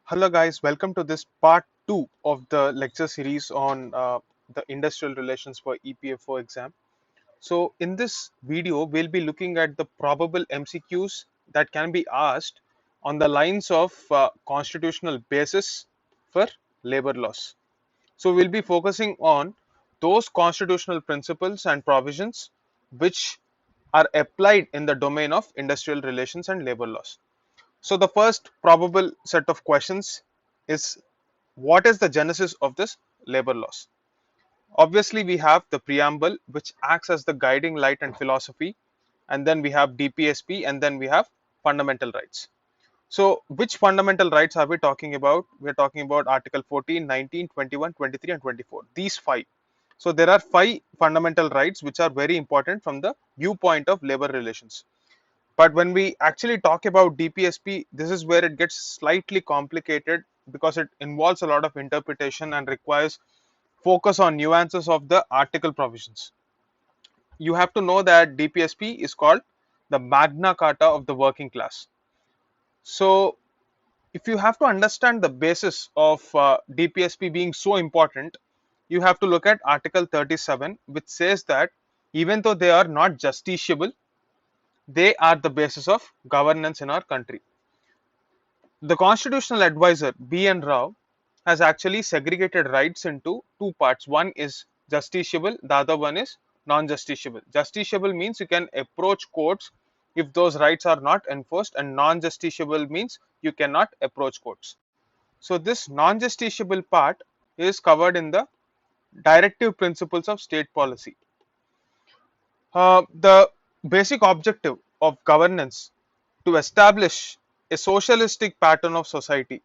Hello guys, welcome to this part 2 of the lecture series on the industrial relations for EPFO exam. So in this video, we'll be looking at the probable MCQs that can be asked on the lines of constitutional basis for labor laws. So we'll be focusing on those constitutional principles and provisions which are applied in the domain of industrial relations and labor laws. So the first probable set of questions is, what is the genesis of this labor laws? Obviously, we have the preamble, which acts as the guiding light and philosophy, and then we have DPSP, and then we have fundamental rights. So which fundamental rights are we talking about? We're talking about Article 14, 19, 21, 23, and 24. These five. So there are five fundamental rights which are very important from the viewpoint of labor relations. But when we actually talk about DPSP, this is where it gets slightly complicated because it involves a lot of interpretation and requires focus on nuances of the article provisions. You have to know that DPSP is called the Magna Carta of the working class. So, if you have to understand the basis of DPSP being so important, you have to look at Article 37, which says that even though they are not justiciable, they are the basis of governance in our country. The constitutional advisor B.N. Rao has actually segregated rights into two parts. One is justiciable, the other one is non-justiciable. Justiciable means you can approach courts if those rights are not enforced, and non-justiciable means you cannot approach courts. So this non-justiciable part is covered in the directive principles of state policy. The basic objective of governance to establish a socialistic pattern of society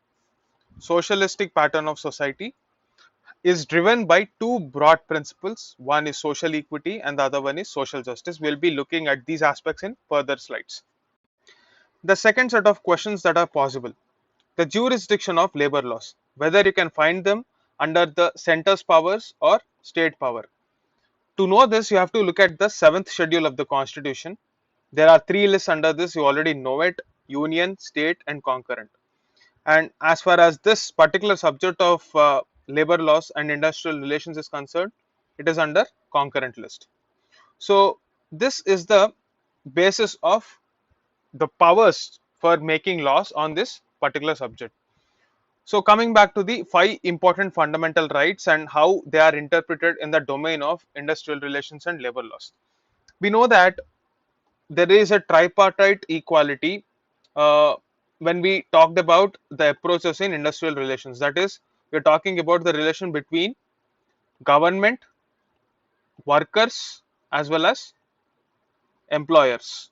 is driven by two broad principles. One is social equity and the other one is social justice. We'll be looking at these aspects in further slides. The second set of questions that are possible: the jurisdiction of labor laws, whether you can find them under the center's powers or state power. To know this, you have to look at the seventh schedule of the constitution. There are three lists under this, you already know it: union, state, and concurrent. And as far as this particular subject of labor laws and industrial relations is concerned, it is under concurrent list. So this is the basis of the powers for making laws on this particular subject. So coming back to the five important fundamental rights and how they are interpreted in the domain of industrial relations and labor laws. We know that there is a tripartite equality when we talked about the approaches in industrial relations. That is, we're talking about the relation between government, workers, as well as employers.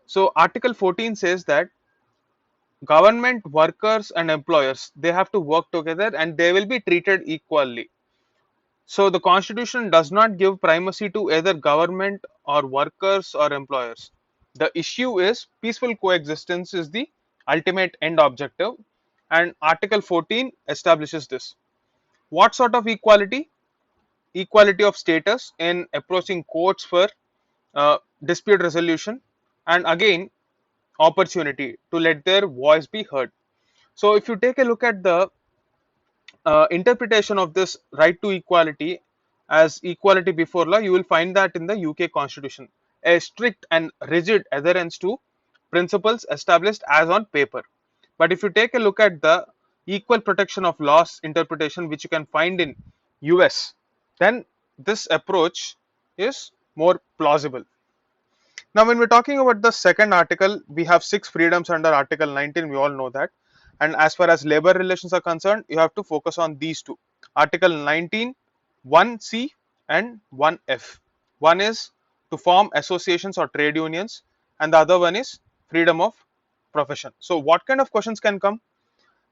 So Article 14 says that government, workers, and employers, they have to work together and they will be treated equally. So the constitution does not give primacy to either government or workers or employers. The issue is peaceful coexistence is the ultimate end objective, and Article 14 establishes this. What sort of equality? Equality of status in approaching courts for dispute resolution, and again opportunity to let their voice be heard. So if you take a look at the interpretation of this right to equality as equality before law, you will find that in the UK constitution, a strict and rigid adherence to principles established as on paper. But if you take a look at the equal protection of laws interpretation, which you can find in US, then this approach is more plausible. Now, when we're talking about the second article, we have six freedoms under Article 19. We all know that. And as far as labor relations are concerned, you have to focus on these two: Article 19, 1C and 1F. One is to form associations or trade unions, and the other one is freedom of profession. So, what kind of questions can come?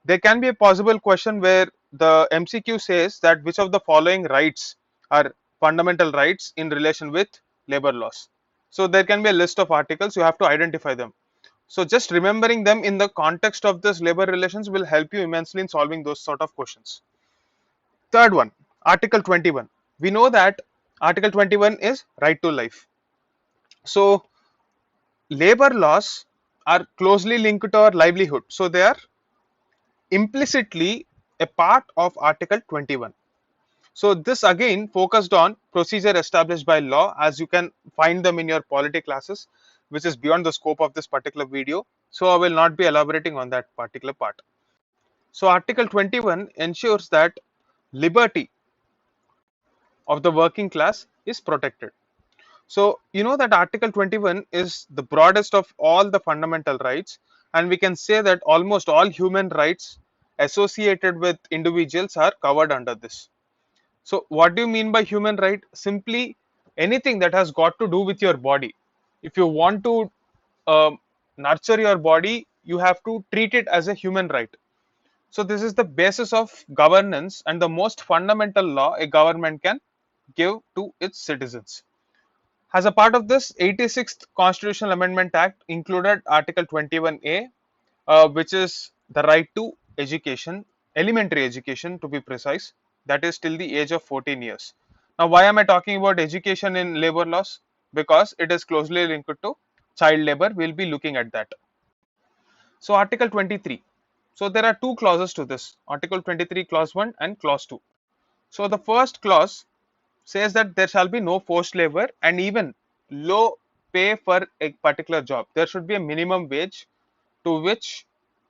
There can be a possible question where the MCQ says that which of the following rights are fundamental rights in relation with labor laws. So there can be a list of articles, you have to identify them. So just remembering them in the context of this labor relations will help you immensely in solving those sort of questions. Third one, Article 21. We know that Article 21 is right to life. So labor laws are closely linked to our livelihood. So they are implicitly a part of Article 21. So this again focused on procedure established by law, as you can find them in your polity classes, which is beyond the scope of this particular video. So I will not be elaborating on that particular part. So Article 21 ensures that liberty of the working class is protected. So you know that Article 21 is the broadest of all the fundamental rights, and we can say that almost all human rights associated with individuals are covered under this. So what do you mean by human right? Simply anything that has got to do with your body. If you want to nurture your body, you have to treat it as a human right. So this is the basis of governance and the most fundamental law a government can give to its citizens. As a part of this, 86th Constitutional Amendment Act included Article 21A, which is the right to education, elementary education to be precise, that is till the age of 14 years. Now, why am I talking about education in labor laws? Because it is closely linked to child labor. We'll be looking at that. So, Article 23. So, there are two clauses to this, Article 23, Clause 1 and Clause 2. So, the first clause says that there shall be no forced labor and even low pay for a particular job. There should be a minimum wage to which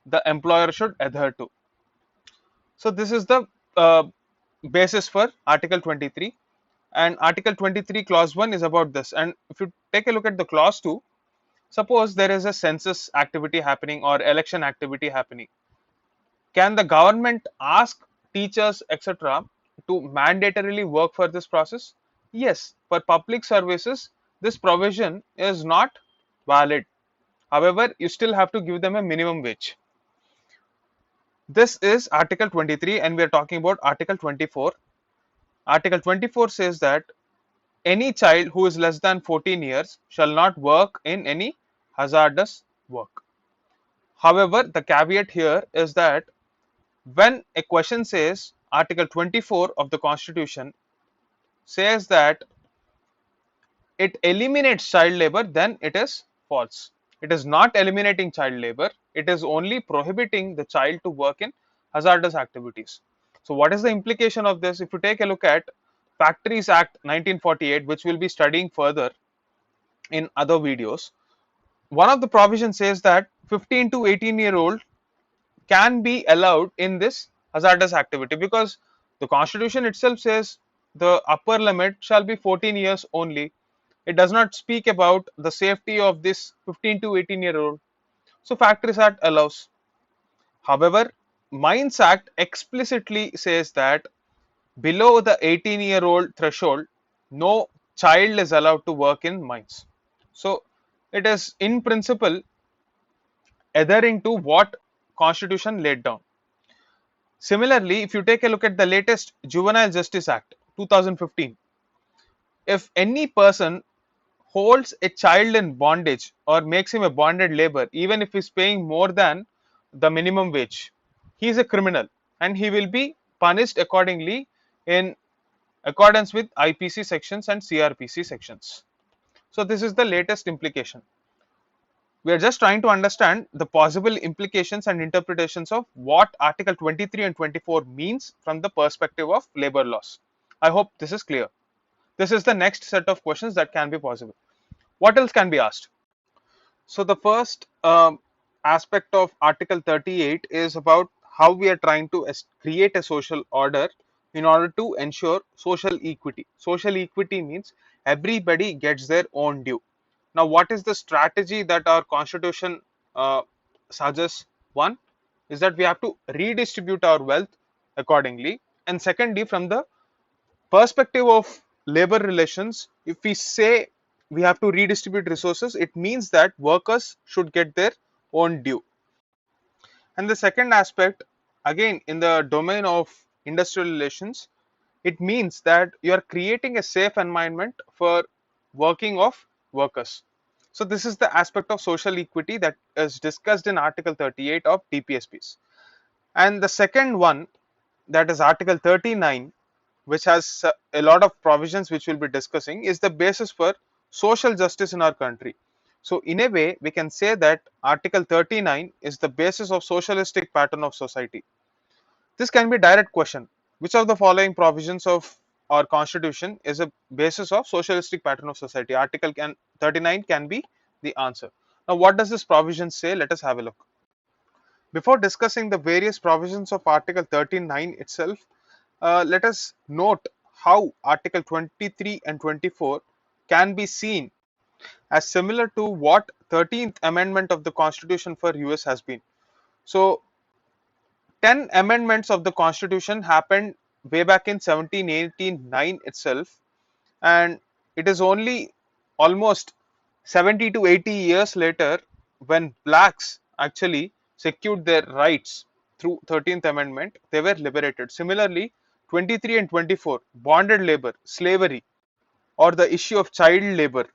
the employer should adhere to. So this is the basis for Article 23, and Article 23 Clause 1 is about this. And if you take a look at the Clause 2, suppose there is a census activity happening or election activity happening. Can the government ask teachers, etc., to mandatorily work for this process? Yes, for public services, this provision is not valid. However, you still have to give them a minimum wage. This is Article 23, and we are talking about Article 24. Article 24 says that any child who is less than 14 years shall not work in any hazardous work. However, the caveat here is that when a question says Article 24 of the Constitution says that it eliminates child labor, then it is false. It is not eliminating child labor, it is only prohibiting the child to work in hazardous activities. So, what is the implication of this? If you take a look at Factories Act 1948, which we'll be studying further in other videos, one of the provisions says that 15 to 18-year-old can be allowed in this hazardous activity, because the Constitution itself says the upper limit shall be 14 years only. It does not speak about the safety of this 15 to 18-year-old. So Factories Act allows. However, Mines Act explicitly says that below the 18-year-old threshold, no child is allowed to work in mines. So it is in principle adhering to what Constitution laid down. Similarly, if you take a look at the latest Juvenile Justice Act 2015, if any person holds a child in bondage or makes him a bonded labor, even if he's paying more than the minimum wage, he is a criminal and he will be punished accordingly in accordance with IPC sections and CRPC sections. So this is the latest implication. We are just trying to understand the possible implications and interpretations of what Article 23 and 24 means from the perspective of labor laws. I hope this is clear. This is the next set of questions that can be possible. What else can be asked? So the first aspect of Article 38 is about how we are trying to create a social order in order to ensure social equity. Social equity means everybody gets their own due. Now, what is the strategy that our constitution suggests? One is that we have to redistribute our wealth accordingly, and secondly, from the perspective of labor relations, if we say we have to redistribute resources, it means that workers should get their own due. And the second aspect, again in the domain of industrial relations, it means that you are creating a safe environment for working of workers. So this is the aspect of social equity that is discussed in Article 38 of TPSPs. And the second one, that is Article 39, which has a lot of provisions which we'll be discussing, is the basis for social justice in our country. So in a way, we can say that Article 39 is the basis of socialistic pattern of society. This can be direct question. Which of the following provisions of our constitution is a basis of socialistic pattern of society? Article 39 can be the answer. Now, what does this provision say? Let us have a look. Before discussing the various provisions of Article 39 itself, let us note how Article 23 and 24 can be seen as similar to what 13th Amendment of the Constitution for US has been. So, 10 amendments of the Constitution happened way back in 1789 itself, and it is only almost 70 to 80 years later when blacks actually secured their rights through 13th Amendment, they were liberated. Similarly, 23 and 24, bonded labor, slavery, or the issue of child labor,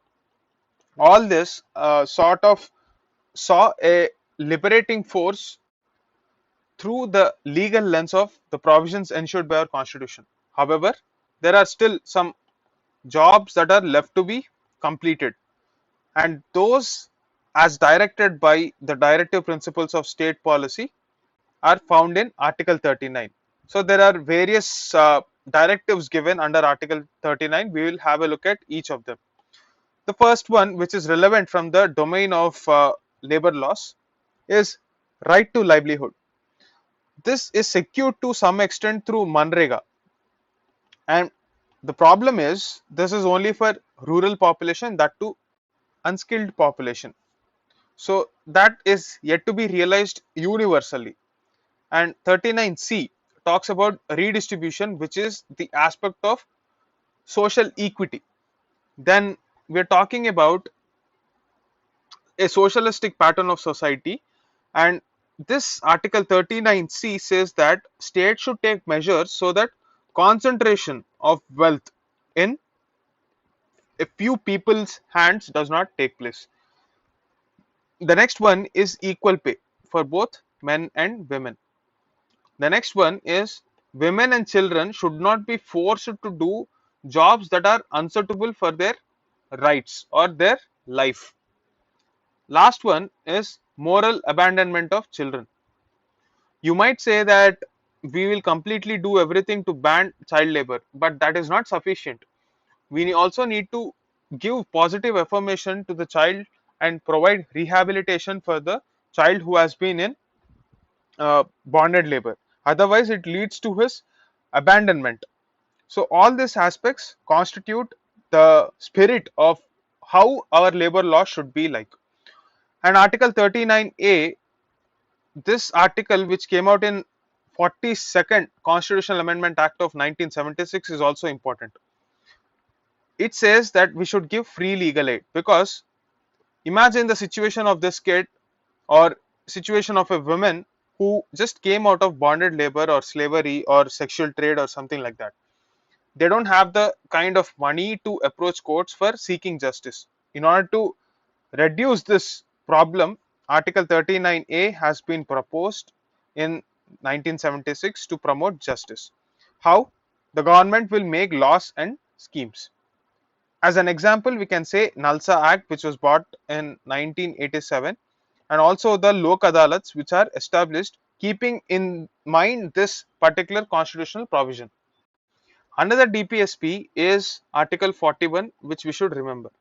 all this sort of saw a liberating force through the legal lens of the provisions ensured by our constitution. However, there are still some jobs that are left to be completed, and those, as directed by the directive principles of state policy, are found in Article 39. So there are various directives given under Article 39. We will have a look at each of them. The first one, which is relevant from the domain of labor laws, is right to livelihood. This is secured to some extent through Manrega, and the problem is this is only for rural population, that too unskilled population. So that is yet to be realized universally. And 39C talks about redistribution, which is the aspect of social equity. Then we're talking about a socialistic pattern of society, and this Article 39C says that states should take measures so that concentration of wealth in a few people's hands does not take place. The next one is equal pay for both men and women. The next one is women and children should not be forced to do jobs that are unsuitable for their rights or their life. Last one is moral abandonment of children. You might say that we will completely do everything to ban child labor, but that is not sufficient. We also need to give positive affirmation to the child and provide rehabilitation for the child who has been in bonded labor. Otherwise, it leads to his abandonment. So, all these aspects constitute the spirit of how our labor law should be like. And Article 39A, this article which came out in 42nd Constitutional Amendment Act of 1976 is also important. It says that we should give free legal aid, because imagine the situation of this kid or situation of a woman who just came out of bonded labor or slavery or sexual trade or something like that. They don't have the kind of money to approach courts for seeking justice. In order to reduce this problem, Article 39A has been proposed in 1976 to promote justice. How? The government will make laws and schemes. As an example, we can say Nalsa Act, which was brought in 1987, and also the Lok Adalats, which are established keeping in mind this particular constitutional provision. Another DPSP is Article 41, which we should remember.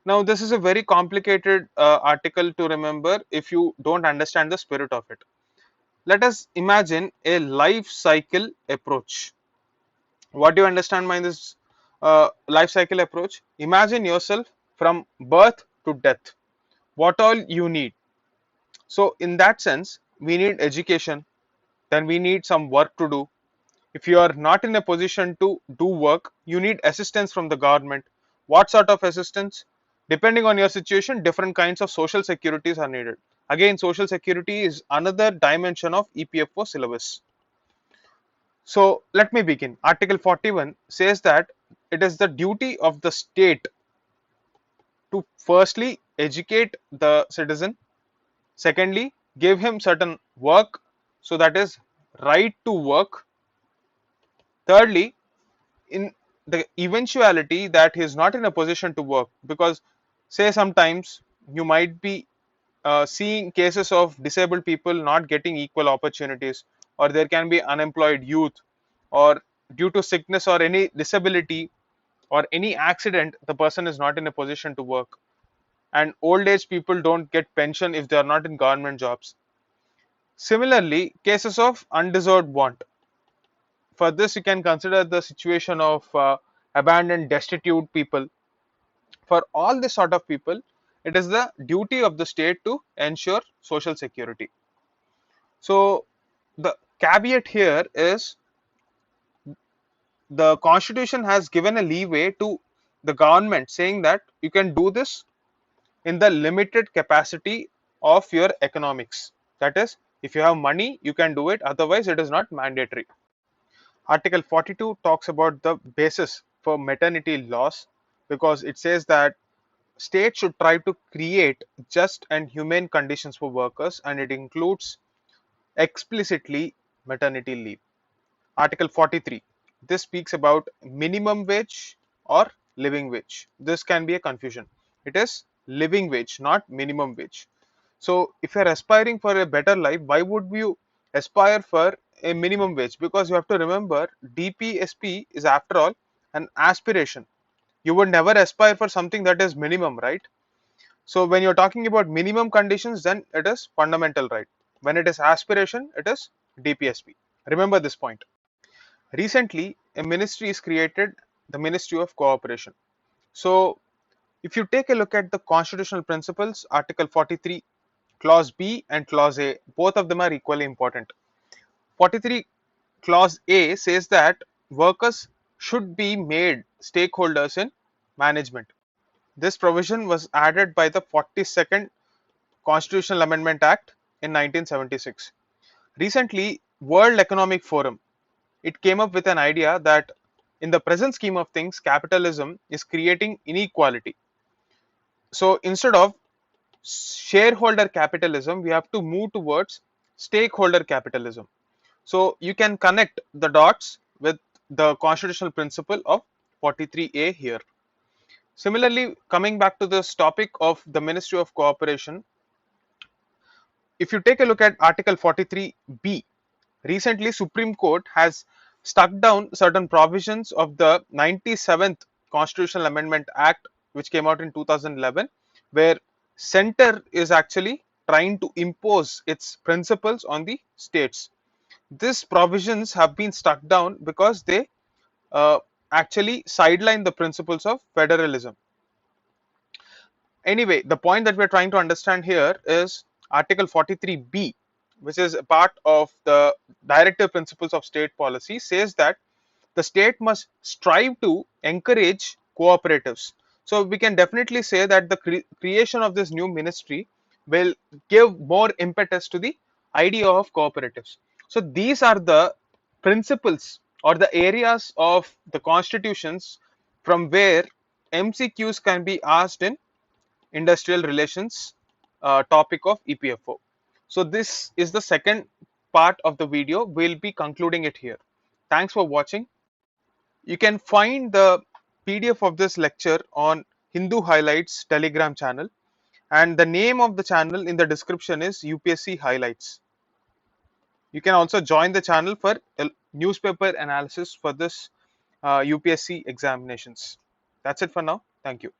Now, this is a very complicated article to remember if you don't understand the spirit of it. Let us imagine a life cycle approach. What do you understand by this life cycle approach? Imagine yourself from birth to death. What all you need. So, in that sense, we need education, then we need some work to do. If you are not in a position to do work, you need assistance from the government. What sort of assistance? Depending on your situation, different kinds of social securities are needed. Again, social security is another dimension of EPFO syllabus. So let me begin. Article 41 says that it is the duty of the state to firstly educate the citizen, secondly give him certain work, so that is right to work, thirdly in the eventuality that he is not in a position to work, because say sometimes you might be seeing cases of disabled people not getting equal opportunities, or there can be unemployed youth, or due to sickness or any disability or any accident, the person is not in a position to work. And old age people don't get pension if they are not in government jobs. Similarly, cases of undeserved want. For this, you can consider the situation of abandoned, destitute people. For all this sort of people, it is the duty of the state to ensure social security. So, the caveat here is the constitution has given a leeway to the government, saying that you can do this in the limited capacity of your economics. That is, if you have money, you can do it, otherwise, it is not mandatory. Article 42 talks about the basis for maternity laws, because it says that states should try to create just and humane conditions for workers, and it includes explicitly maternity leave. Article 43, this speaks about minimum wage or living wage. This can be a confusion. It is living wage, not minimum wage. So if you're aspiring for a better life, why would you aspire for a minimum wage? Because you have to remember, DPSP is after all an aspiration. You would never aspire for something that is minimum, right? So when you're talking about minimum conditions, then it is fundamental right. When it is aspiration, it is DPSP. Remember this point. Recently, a ministry is created, the Ministry of Cooperation. So if you take a look at the constitutional principles, Article 43, Clause B and Clause A, both of them are equally important. 43 Clause A says that workers should be made stakeholders in management. This provision was added by the 42nd Constitutional Amendment Act in 1976. Recently, World Economic Forum, it came up with an idea that in the present scheme of things, capitalism is creating inequality. So instead of shareholder capitalism, we have to move towards stakeholder capitalism. So you can connect the dots with the constitutional principle of 43A here. Similarly, coming back to this topic of the Ministry of Cooperation, if you take a look at Article 43B, recently Supreme Court has struck down certain provisions of the 97th Constitutional Amendment Act, which came out in 2011, where center is actually trying to impose its principles on the states. These provisions have been struck down because they uh, actually sideline the principles of federalism. Anyway, the point that we're trying to understand here is Article 43B, which is a part of the directive principles of state policy, says that the state must strive to encourage cooperatives. So we can definitely say that the creation of this new ministry will give more impetus to the idea of cooperatives. So these are the principles or the areas of the constitutions from where MCQs can be asked in industrial relations topic of EPFO. So this is the second part of the video. We'll be concluding it here. Thanks for watching. You can find the PDF of this lecture on Hindu Highlights Telegram channel, and the name of the channel in the description is UPSC Highlights. You can also join the channel for newspaper analysis for this UPSC examinations. That's it for now. Thank you.